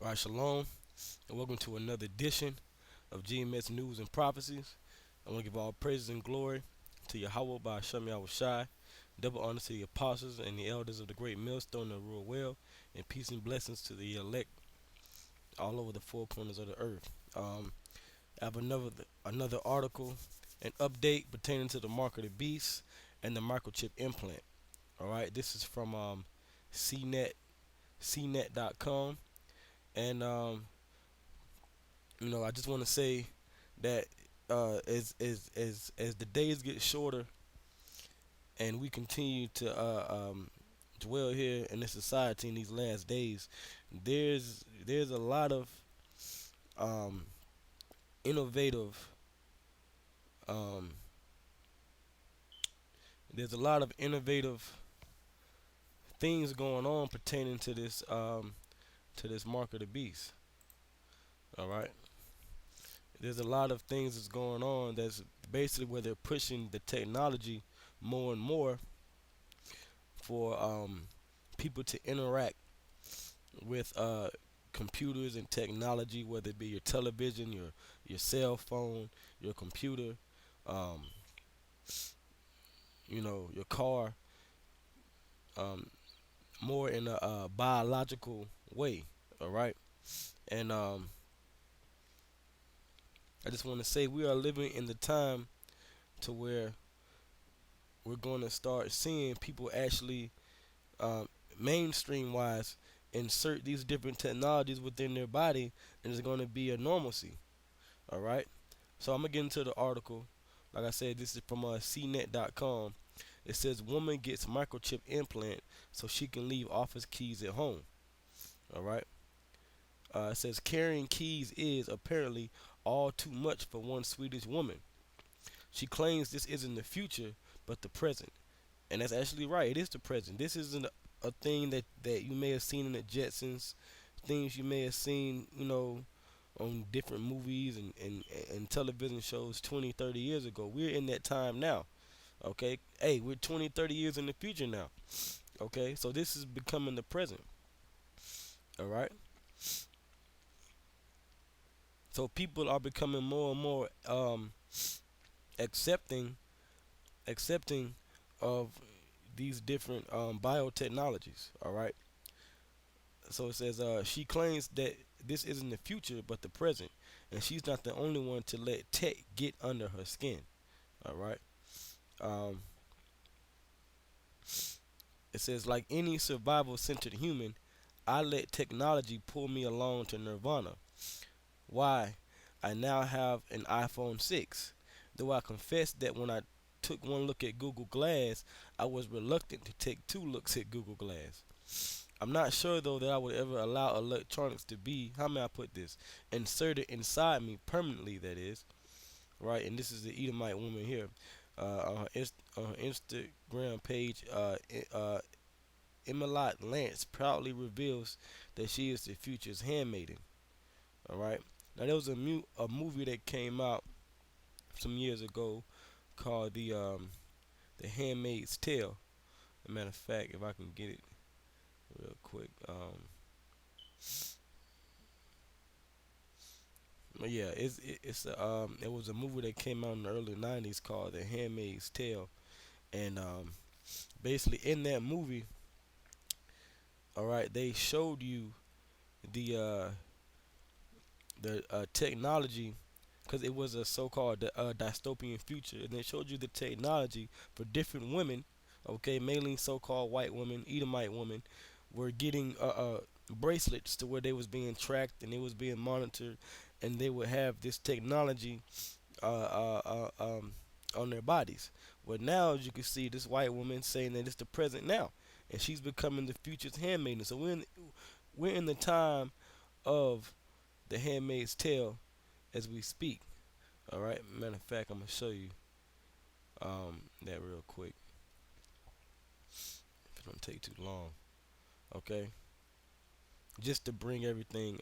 All right, shalom, and welcome to another edition of GMS News and Prophecies. I want to give all praises and glory to Yahweh by Hashem Yahweh Shai. Double honor to the apostles and the elders of the great millstone that rule well, and peace and blessings to the elect all over the four corners of the earth. I have another article, an update pertaining to the mark of the beast and the microchip implant. All right, this is from CNET, CNET.com, and I just want to say that as the days get shorter and we continue to dwell here in this society in these last days, there's a lot of um, innovative um, there's a lot of innovative things going on pertaining to this mark of the beast. All right, there's a lot of things that's going on that's basically where they're pushing the technology more and more for people to interact with computers and technology, whether it be your television, your cell phone, your computer, um, your car, um, more in a biological way. All right, and I just want to say we are living in the time to where we're going to start seeing people actually um, mainstream wise insert these different technologies within their body, and it's going to be a normalcy. All right. So I'm gonna get into the article. Like I said, this is from CNET.com. It says woman gets microchip implant so she can leave office keys at home. All right. It says carrying keys is apparently all too much for one Swedish woman. She claims this isn't the future, but the present, and that's actually right. It is the present. This isn't a thing that you may have seen in the Jetsons, things you may have seen, on different movies and television shows 20, 30 years ago. We're in that time now. Okay. Hey, we're 20, 30 years in the future now. Okay. So this is becoming the present. All right. So people are becoming more and more accepting accepting of these different biotechnologies. All right. So it says she claims that this isn't the future but the present, and she's not the only one to let tech get under her skin. All right. Um, It says, like any survival centered human, I let technology pull me along to nirvana. Why? I now have an iPhone 6. Though I confess that when I took one look at Google Glass, I was reluctant to take two looks at Google Glass. I'm not sure though that I would ever allow electronics to be, how may I put this, inserted inside me permanently, that is. Right? And this is the Edomite woman here. On her Instagram page, Emilat Lance proudly reveals that she is the future's handmaiden. All right. Now there was a movie that came out some years ago called the Handmaid's Tale. As a matter of fact, if I can get it real quick, but yeah, it was a movie that came out in the early '90s called The Handmaid's Tale, and basically in that movie, all right, they showed you the technology because it was a so-called dystopian future, and they showed you the technology for different women, okay, mainly so-called white women, Edomite women, were getting bracelets to where they was being tracked and they was being monitored, and they would have this technology uh, uh, uh, um, on their bodies. But now, as you can see, this white woman saying that it's the present now, and she's becoming the future's handmaiden. So we're in the time of the Handmaid's Tale as we speak. All right. Matter of fact, I'm gonna show you that real quick. If it don't take too long. Okay. Just to bring everything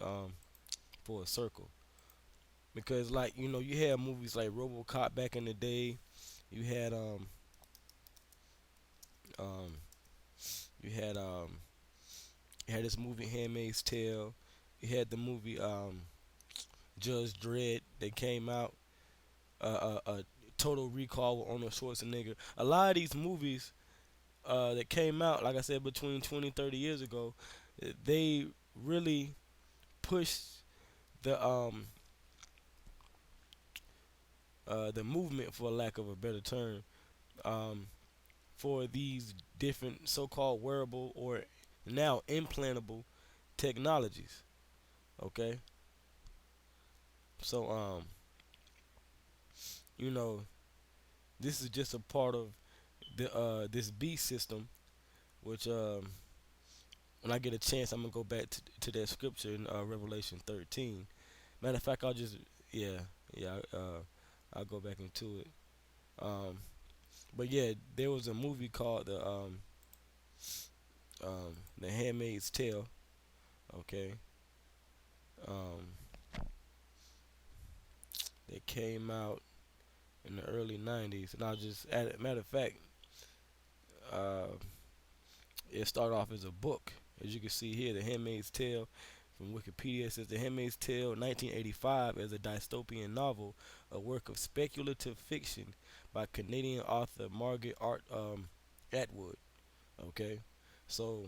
for a circle, because like you had movies like RoboCop back in the day. You had um you had um you had this movie Handmaid's Tale. You had the movie Judge Dredd that came out. Total Recall with Arnold Schwarzenegger. A lot of these movies that came out, like I said, between 20 and 30 years ago, they really pushed the the movement, for lack of a better term, um, for these different so-called wearable or now implantable technologies. Okay, so you know, this is just a part of the this beast system, which when I get a chance, I'm gonna go back to that scripture in Revelation 13. Matter of fact, I'll just yeah yeah I'll go back into it. Um, but yeah, there was a movie called the Handmaid's Tale. Okay, um, that came out in the early '90s, and I'll just add matter of fact, uh, it started off as a book, as you can see here, The Handmaid's Tale. From Wikipedia, it says The Handmaid's Tale, 1985, as a dystopian novel, a work of speculative fiction by Canadian author Margaret Atwood. Okay, so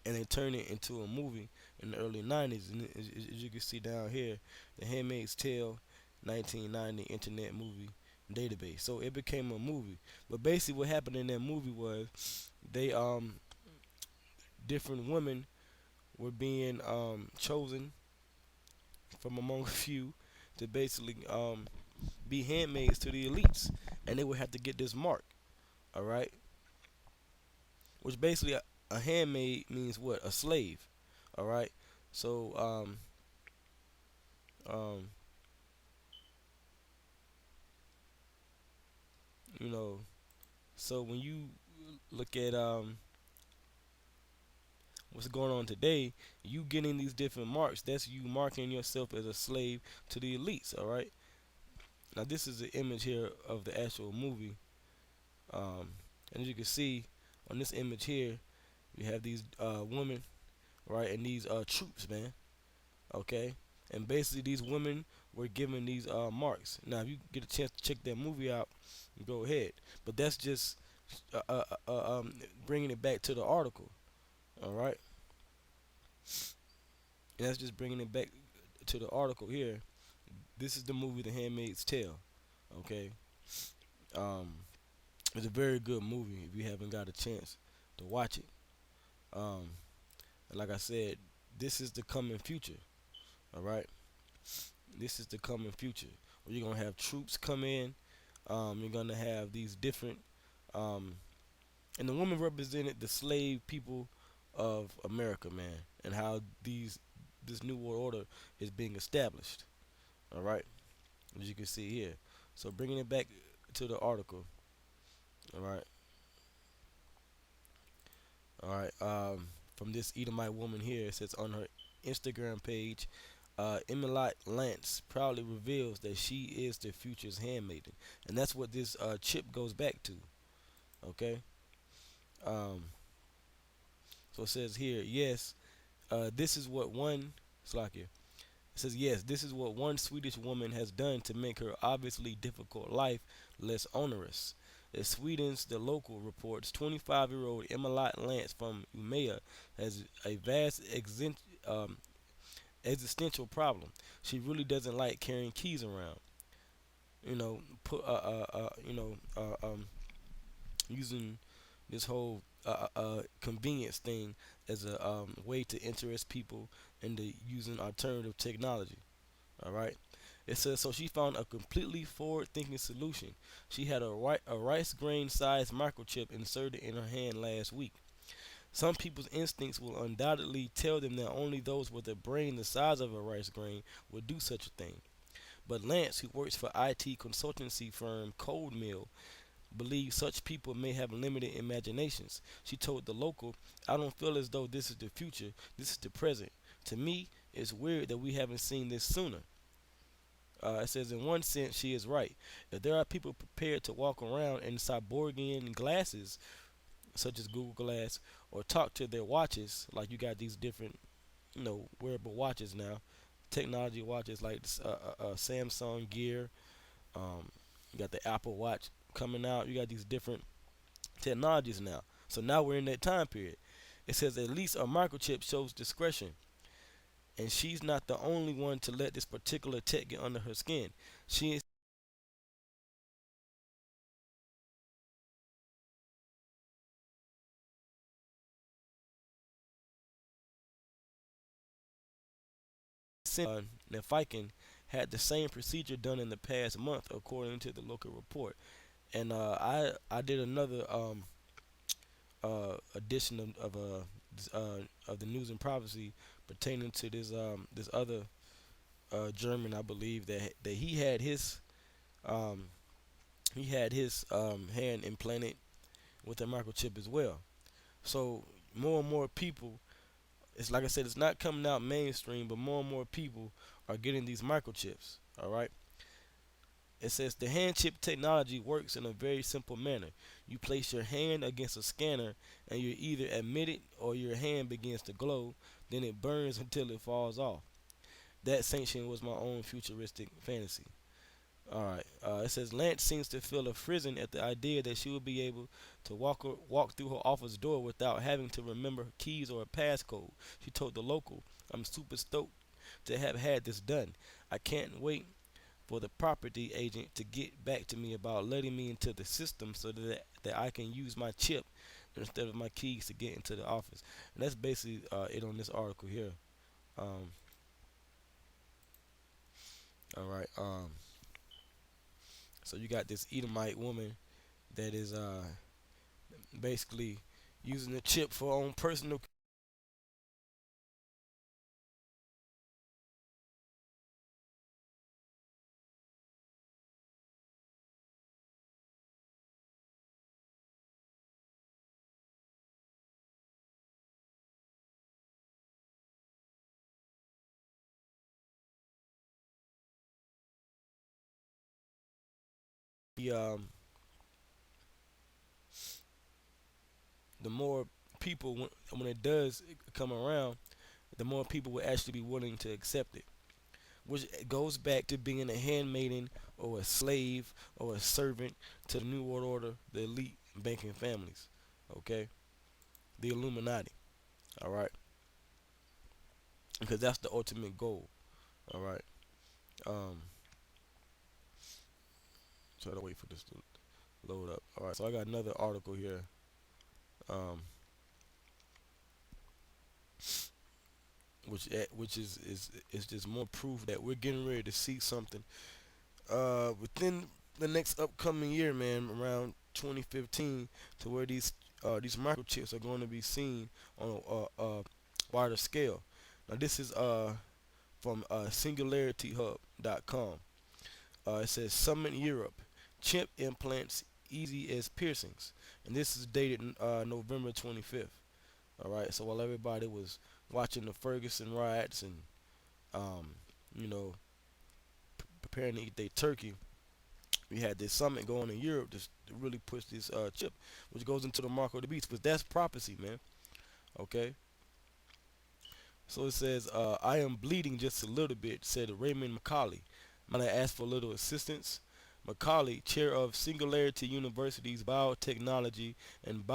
and they turned it into a movie in the early '90s, and as you can see down here, The Handmaid's Tale, 1990 Internet Movie Database. So it became a movie, but basically what happened in that movie was they different women were being chosen from among a few to basically be handmaids to the elites, and they would have to get this mark. All right, which basically a handmaid means what? A slave. All right, so um, you know, so when you look at what's going on today, you getting these different marks. That's you marking yourself as a slave to the elites. All right. Now this is the image here of the actual movie. And as you can see on this image here, you have these women, right, and these troops, man. Okay, and basically these women were given these marks. Now, if you get a chance to check that movie out, go ahead. But that's just uh, uh, bringing it back to the article. All right, and that's just bringing it back to the article here. This is the movie The Handmaid's Tale. Okay, um, it's a very good movie if you haven't got a chance to watch it. Um, like I said, this is the coming future. All right, this is the coming future. Where you're gonna have troops come in. You're gonna have these different, um, and the woman represented the slave people of America, man, and how this new world order is being established. All right, as you can see here. So bringing it back to the article. All right, all right. From this Edomite woman here, it says on her Instagram page, Emilat Lance proudly reveals that she is the future's handmaiden, and that's what this chip goes back to. Okay. Um, so it says here, yes, this is what one Slakia. It says yes, this is what one Swedish woman has done to make her obviously difficult life less onerous. Sweden's The Local reports 25-year-old Emilat Lance from Umeå has a vast existential problem. She really doesn't like carrying keys around. You know, put using this whole convenience thing as a way to interest people into using alternative technology. All right. It says so she found a completely forward-thinking solution. She had a rice grain sized microchip inserted in her hand last week. Some people's instincts will undoubtedly tell them that only those with a brain the size of a rice grain would do such a thing. But Lance, who works for IT consultancy firm Cold Mill, believes such people may have limited imaginations. She told the local, I don't feel as though this is the future, this is the present. To me, it's weird that we haven't seen this sooner. It says, in one sense, she is right. If there are people prepared to walk around in cyborgian glasses, such as Google Glass, or talk to their watches, like you got these different, wearable watches now, technology watches like Samsung Gear. You got the Apple Watch coming out. You got these different technologies now. So now we're in that time period. It says at least a microchip shows discretion, and she's not the only one to let this particular tech get under her skin. She is Nefikin had the same procedure done in the past month, according to the local report. And I did another edition of the news and prophecy pertaining to this other German, I believe that um, he had his hand implanted with a microchip as well. So more and more people, it's like I said, it's not coming out mainstream, but more and more people are getting these microchips. All right. It says the hand chip technology works in a very simple manner. You place your hand against a scanner and you're either admitted or your hand begins to glow, then it burns until it falls off. That sanction was my own futuristic fantasy. Alright. It says Lance seems to feel a frisson at the idea that she will be able to walk through her office door without having to remember her keys or a passcode. She told the local, I'm super stoked to have had this done. I can't wait for the property agent to get back to me about letting me into the system so that I can use my chip instead of my keys to get into the office. And that's basically it on this article here. Um, all right. So you got this Edomite woman that is basically using the chip for her own personal. The the more people when it does come around, the more people will actually be willing to accept it, which goes back to being a handmaiden or a slave or a servant to the New World Order, the elite banking families. Okay, the Illuminati. All right, because that's the ultimate goal. All right. Um, try to wait for this to load up. All right, so I got another article here. Um, which is just more proof that we're getting ready to see something within the next upcoming year, man, around 2015, to where these microchips are going to be seen on a wider scale. Now this is from SingularityHub.com. It says Summit Europe, chip implants easy as piercings, and this is dated November 25th. All right, so while everybody was watching the Ferguson riots and um, you know preparing to eat their turkey, we had this summit going in Europe to really push this chip, which goes into the mark of the beast. But that's prophecy, man. Okay. So it says, I am bleeding just a little bit, said Raymond McCauley. Might I ask for a little assistance? McCauley, chair of Singularity University's Biotechnology and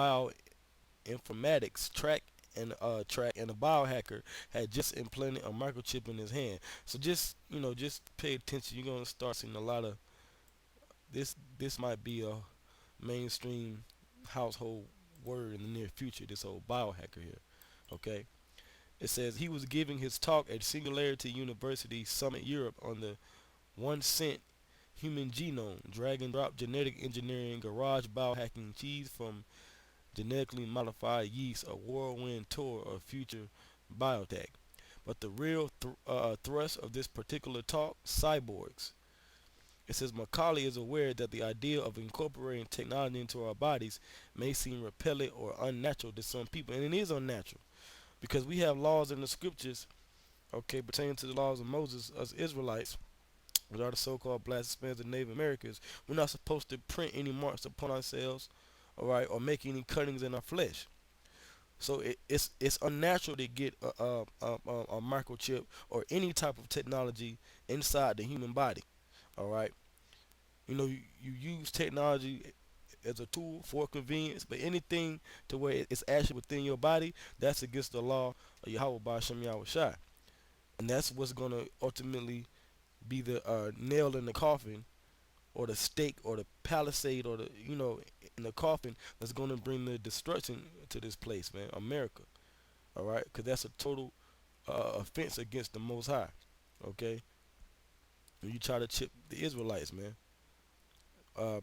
Bioinformatics track and a biohacker had just implanted a microchip in his hand. So just pay attention. You're gonna start seeing a lot of this. This might be a mainstream household word in the near future. This whole biohacker here. Okay. It says he was giving his talk at Singularity University Summit Europe on the 1 cent human genome, drag and drop genetic engineering, garage biohacking, cheese from genetically modified yeast, a whirlwind tour of future biotech. But the real thrust of this particular talk, cyborgs. It says Macaulay is aware that the idea of incorporating technology into our bodies may seem repellent or unnatural to some people, and it is unnatural because we have laws in the scriptures, okay, pertaining to the laws of Moses, us Israelites, which are the so-called Blacks, Hispanics, and Native Americans. We're not supposed to print any marks upon ourselves, all right, or make any cuttings in our flesh. So it's unnatural to get a microchip or any type of technology inside the human body. All right, you use technology as a tool for convenience, but anything to where it's actually within your body, that's against the law of Yahweh Ba'Shem Yahweh Shai. And that's what's gonna ultimately be the nail in the coffin, or the stake, or the palisade, or the in the coffin that's gonna bring the destruction to this place, man, America. All right, because that's a total offense against the Most High. Okay, when you try to chip the Israelites, man. Um,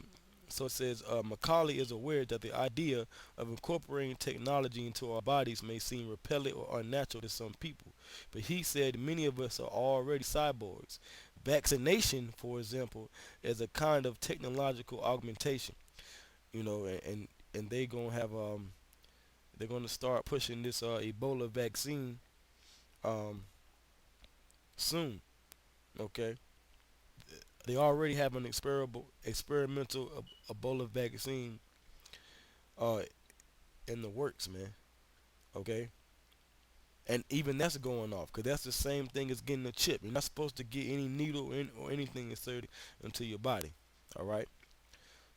so it says Macaulay is aware that the idea of incorporating technology into our bodies may seem repellent or unnatural to some people, but he said many of us are already cyborgs. Vaccination, for example, is a kind of technological augmentation. And they gonna have they're gonna start pushing this Ebola vaccine um, soon. Okay, they already have an experimental Ebola vaccine uh, in the works, man. Okay, and even that's going off because that's the same thing as getting a chip. You're not supposed to get any needle or anything inserted into your body. All right.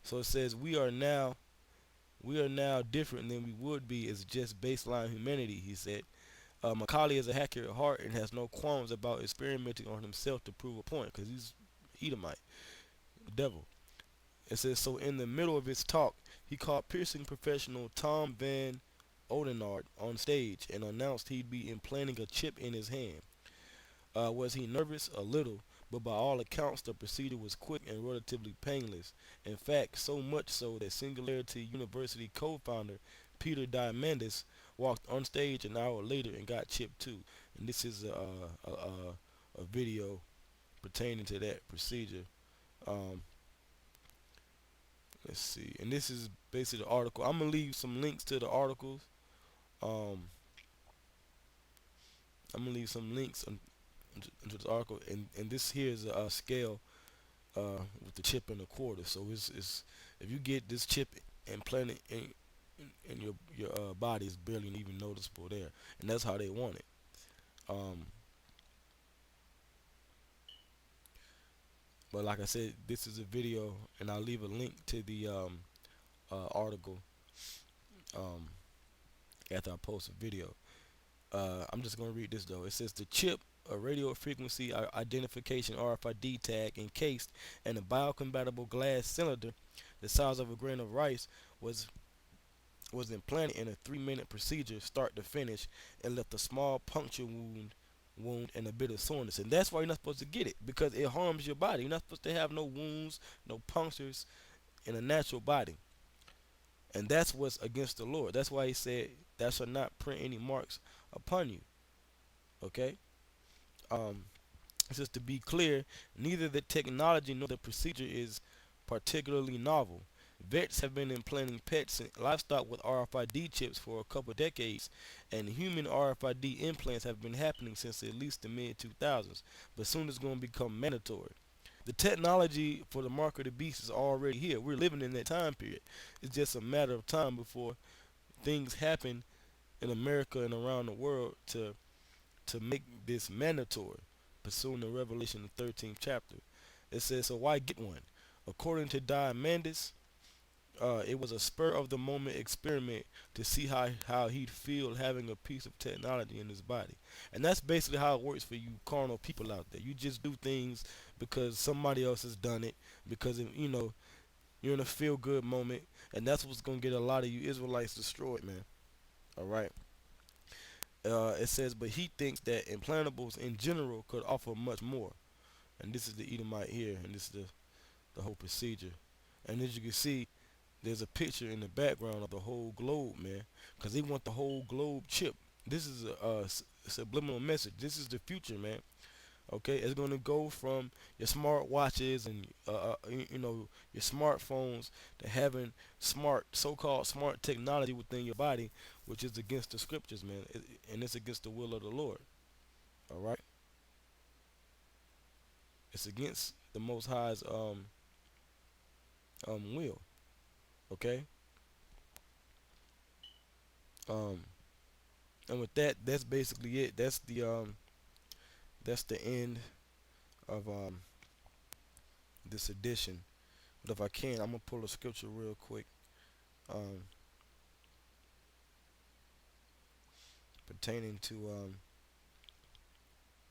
So it says we are now different than we would be as just baseline humanity. He said. Macaulay is a hacker at heart and has no qualms about experimenting on himself to prove a point because he's Edomite, devil. It says so. In the middle of his talk, he called piercing professional Tom Van Oudenaarde on stage and announced he'd be implanting a chip in his hand. Was he nervous? A little, but by all accounts, the procedure was quick and relatively painless. In fact, so much so that Singularity University co-founder Peter Diamandis walked on stage an hour later and got chipped too. And this is a video pertaining to that procedure. Um, let's see, and this is basically the article. I'm gonna leave some links to the articles. Um, I'm gonna leave some links into the article, and this here is a scale with the chip and the quarter. So it's if you get this chip implanted in your body, it's barely even noticeable there, and that's how they want it. Um, but like I said, this is a video, and I'll leave a link to the article um, after I post a video. I'm just gonna read this though. It says the chip, a radio frequency identification RFID tag encased in a biocompatible glass cylinder the size of a grain of rice, was implanted in a 3-minute procedure, start to finish, and left a small puncture wound and a bit of soreness. And that's why you're not supposed to get it because it harms your body. You're not supposed to have no wounds, no punctures in a natural body. And that's what's against the Lord. That's why he said, "Thou shalt not print any marks upon you." Okay. Um, just to be clear, neither the technology nor the procedure is particularly novel. Vets have been implanting pets and livestock with RFID chips for a couple decades, and human RFID implants have been happening since at least the mid 2000s, but soon it's going to become mandatory. The technology for the mark of the beast is already here. We're living in that time period. It's just a matter of time before things happen in America and around the world to make this mandatory, pursuing the Revelation the 13th chapter. It says, so why get one? According to Diamandis, it was a spur of the moment experiment to see how he'd feel having a piece of technology in his body. And that's basically how it works for you carnal people out there. You just do things because somebody else has done it, because you're in a feel good moment, and that's what's gonna get a lot of you Israelites destroyed, man. All right. It says, but he thinks that implantables in general could offer much more. And this is the Edomite here, and this is the whole procedure. And as you can see, there's a picture in the background of the whole globe, man, because they want the whole globe chip. This is a subliminal message. This is the future, man. Okay, it's gonna go from your smart watches and your smartphones to having so-called smart technology within your body, which is against the scriptures, man, and it's against the will of the Lord. All right, it's against the Most High's will. Okay, um, And with that, that's basically it. That's the end of this edition. But if I can, I'm gonna pull a scripture real quick, um, pertaining to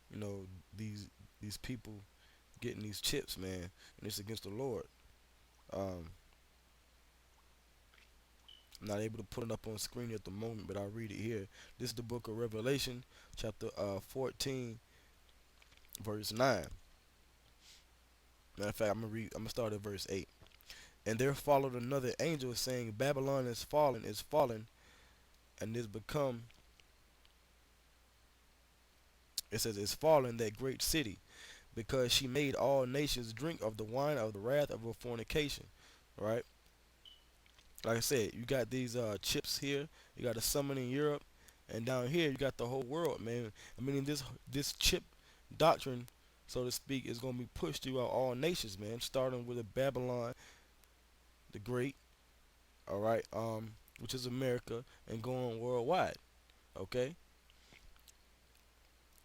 you know these these people getting these chips, man, and it's against the Lord. Um, I'm not able to put it up on screen at the moment, but I'll read it here. This is the book of Revelation, chapter 14, verse 9. Matter of fact, I'm gonna read. I'm gonna start at verse 8. And there followed another angel saying, Babylon is fallen, and is become. It says, is fallen, that great city, because she made all nations drink of the wine of the wrath of her fornication. Right? Like I said, you got these chips here. You got a summon in Europe, and down here you got the whole world, man. I mean, this chip doctrine, so to speak, is gonna be pushed throughout all nations, man. Starting with Babylon the Great, all right, which is America, and going worldwide. Okay.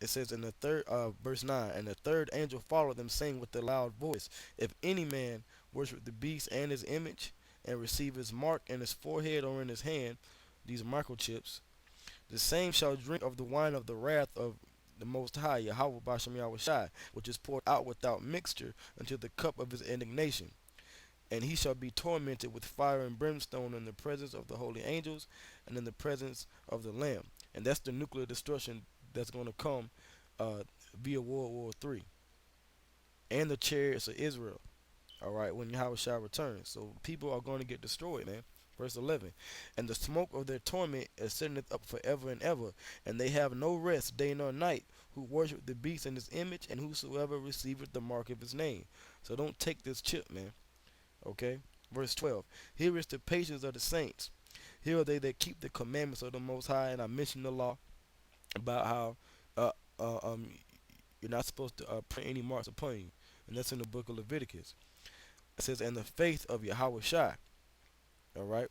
It says in the third verse 9, and the third angel followed them, saying with a loud voice, if any man worship the beast and his image, and receive his mark in his forehead or in his hand, these microchips, the same shall drink of the wine of the wrath of the Most High, Yahweh Bashem Yahweh Shai, which is poured out without mixture until the cup of his indignation. And he shall be tormented with fire and brimstone in the presence of the holy angels and in the presence of the Lamb. And that's the nuclear destruction that's going to come uh, via World War III and the chariots of Israel. All right, when Yahweh shall return. So people are going to get destroyed, man. Verse 11. And the smoke of their torment ascendeth up forever and ever, and they have no rest day nor night, who worship the beast in his image, and whosoever receiveth the mark of his name. So don't take this chip, man. Okay? Verse 12. Here is the patience of the saints. Here are they that keep the commandments of the Most High. And I mentioned the law about how uh, uh, um, you're not supposed to print any marks upon you. And that's in the book of Leviticus. It says, and the faith of Yahweh Shai. All right?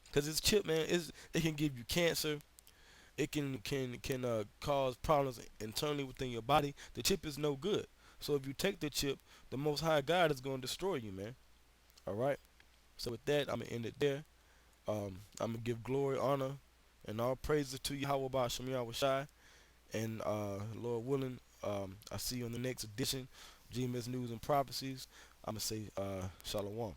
Because this chip, man, it can give you cancer. It can cause problems internally within your body. The chip is no good. So if you take the chip, the Most High God is going to destroy you, man. All right? So with that, I'm going to end it there. I'm going to give glory, honor, and all praises to Yahweh Ba'Shem Yahweh Shai. And Lord willing, I see you on the next edition, GMS News and Prophecies. I'm going to say Shalom.